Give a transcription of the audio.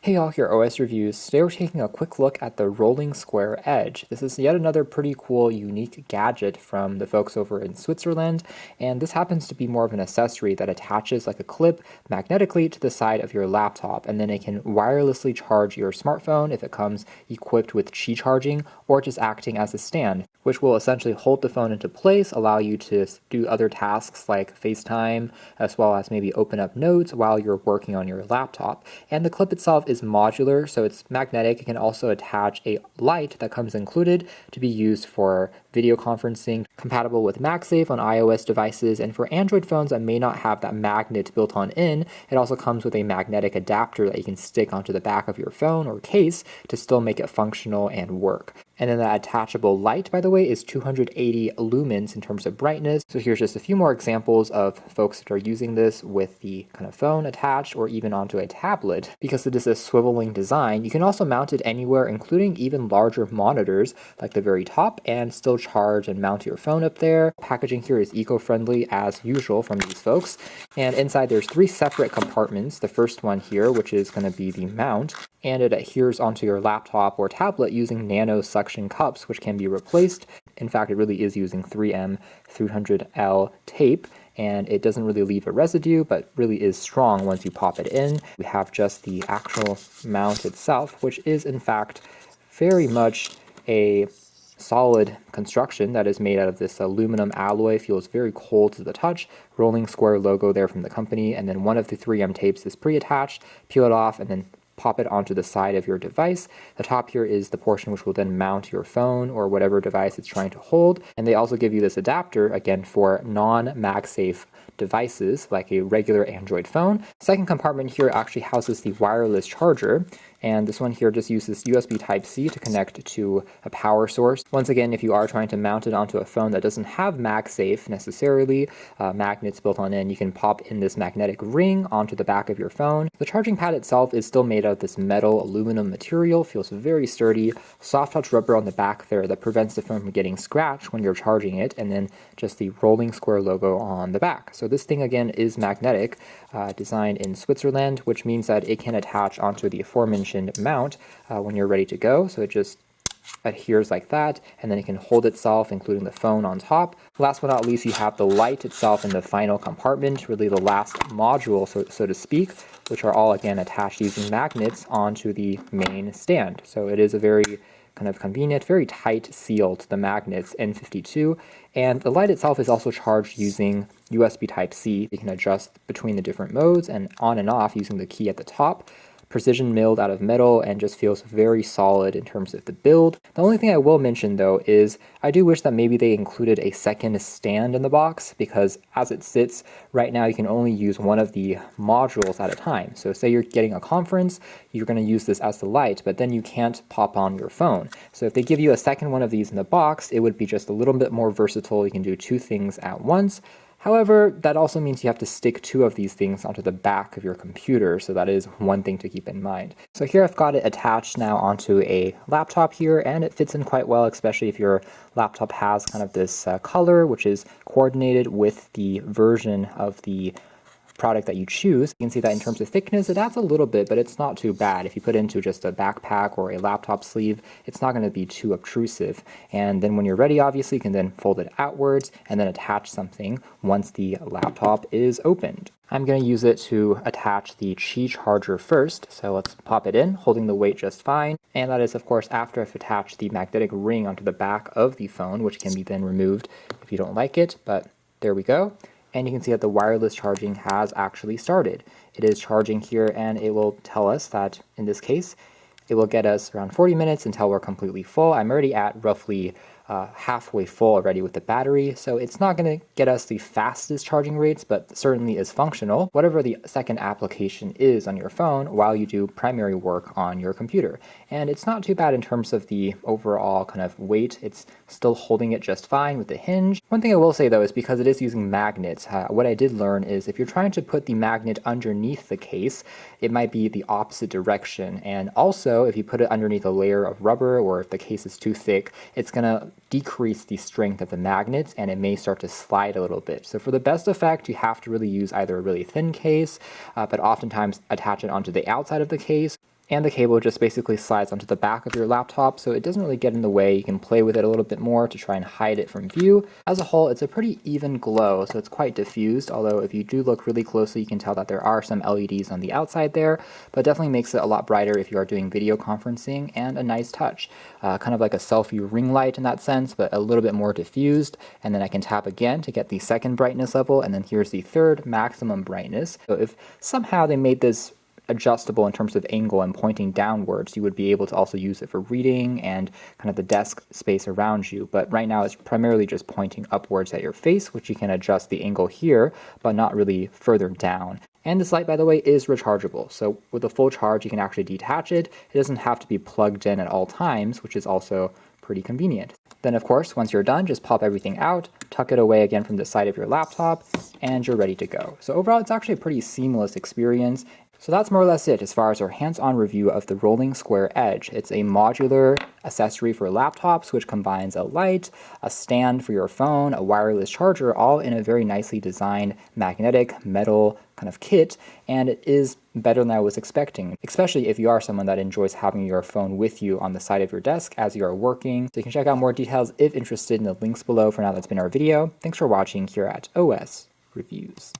Hey all, here OS Reviews. Today we're taking a quick look at the rolling square edge. This is yet another pretty cool, unique gadget from the folks over in Switzerland, and this happens to be more of an accessory that attaches like a clip magnetically to the side of your laptop, and then it can wirelessly charge your smartphone if it comes equipped with Qi charging, or just acting as a stand, which will essentially hold the phone into place, allow you to do other tasks like FaceTime, as well as maybe open up notes while you're working on your laptop. And the clip itself is modular, so it's magnetic. It can also attach a light that comes included to be used for video conferencing, compatible with MagSafe on iOS devices, and for Android phones that may not have that magnet built on in, it also comes with a magnetic adapter that you can stick onto the back of your phone or case to still make it functional and work. And then that attachable light, by the way, is 280 lumens in terms of brightness. So here's just a few more examples of folks that are using this with the kind of phone attached or even onto a tablet. Because it is a swiveling design, you can also mount it anywhere, including even larger monitors like the very top, and still charge and mount your phone up there. Packaging here is eco-friendly as usual from these folks. And inside there's 3 separate compartments. The first one here, which is going to be the mount, and it adheres onto your laptop or tablet using nano suction cups, which can be replaced. In fact, it really is using 3M 300L tape, and it doesn't really leave a residue, but really is strong once you pop it in. We have just the actual mount itself, which is in fact very much a solid construction that is made out of this aluminum alloy. Feels very cold to the touch. Rolling square logo there from the company, and then one of the 3M tapes is pre-attached. Peel it off and then pop it onto the side of your device. The top here is the portion which will then mount your phone or whatever device it's trying to hold. And they also give you this adapter, again, for non-MagSafe devices like a regular Android phone. Second compartment here actually houses the wireless charger, and this one here just uses USB Type-C to connect to a power source. Once again, if you are trying to mount it onto a phone that doesn't have MagSafe necessarily, magnets built on in, you can pop in this magnetic ring onto the back of your phone. The charging pad itself is still made out of this metal aluminum material, feels very sturdy, soft touch rubber on the back there that prevents the phone from getting scratched when you're charging it, and then just the rolling square logo on the back. So this thing again is magnetic, designed in Switzerland, which means that it can attach onto the aforementioned mount when you're ready to go. So it just adheres like that, and then it can hold itself, including the phone on top. Last but not least, you have the light itself in the final compartment, really the last module, so to speak, which are all again attached using magnets onto the main stand. So it is a very kind of convenient, very tight seal to the magnets N52, and the light itself is also charged using USB Type-C. You can adjust between the different modes and on and off using the key at the top. Precision milled out of metal and just feels very solid in terms of the build. The only thing I will mention though is I do wish that maybe they included a second stand in the box, because as it sits right now you can only use one of the modules at a time. So say you're getting a conference, you're going to use this as the light, but then you can't pop on your phone. So if they give you a second one of these in the box, it would be just a little bit more versatile. You can do 2 things at once. However, that also means you have to stick 2 of these things onto the back of your computer, so that is one thing to keep in mind. So here I've got it attached now onto a laptop here, and it fits in quite well, especially if your laptop has kind of this color, which is coordinated with the version of the product that you choose. You can see that in terms of thickness, it adds a little bit, but it's not too bad. If you put it into just a backpack or a laptop sleeve, it's not going to be too obtrusive. And then when you're ready, obviously, you can then fold it outwards and then attach something once the laptop is opened. I'm going to use it to attach the Qi charger first, so let's pop it in, holding the weight just fine. And that is, of course, after I've attached the magnetic ring onto the back of the phone, which can be then removed if you don't like it, but there we go. And you can see that the wireless charging has actually started. It is charging here, and it will tell us that, in this case, it will get us around 40 minutes until we're completely full. I'm already at roughly halfway full already with the battery, so it's not going to get us the fastest charging rates, but certainly is functional, whatever the second application is on your phone while you do primary work on your computer. And it's not too bad in terms of the overall kind of weight. It's still holding it just fine with the hinge. One thing I will say though is because it is using magnets, what I did learn is if you're trying to put the magnet underneath the case, it might be the opposite direction. And also if you put it underneath a layer of rubber, or if the case is too thick, it's going to decrease the strength of the magnets and it may start to slide a little bit. So for the best effect, you have to really use either a really thin case, but oftentimes attach it onto the outside of the case, And the cable just basically slides onto the back of your laptop, so it doesn't really get in the way. You can play with it a little bit more to try and hide it from view. As a whole, it's a pretty even glow, so it's quite diffused, although if you do look really closely, you can tell that there are some LEDs on the outside there, but it definitely makes it a lot brighter if you are doing video conferencing, and a nice touch. Kind of like a selfie ring light in that sense, but a little bit more diffused. And then I can tap again to get the second brightness level, and then here's the third maximum brightness. So if somehow they made this adjustable in terms of angle and pointing downwards, you would be able to also use it for reading and kind of the desk space around you. But right now it's primarily just pointing upwards at your face, which you can adjust the angle here, but not really further down. And this light, by the way, is rechargeable. So with a full charge, you can actually detach it. It doesn't have to be plugged in at all times, which is also pretty convenient. Then of course, once you're done, just pop everything out, tuck it away again from the side of your laptop, and you're ready to go. So overall, it's actually a pretty seamless experience. So that's more or less it as far as our hands-on review of the Rolling Square Edge. It's a modular accessory for laptops, which combines a light, a stand for your phone, a wireless charger, all in a very nicely designed magnetic metal kind of kit, and it is better than I was expecting, especially if you are someone that enjoys having your phone with you on the side of your desk as you are working. So you can check out more details if interested in the links below. For now, that's been our video. Thanks for watching here at OS Reviews.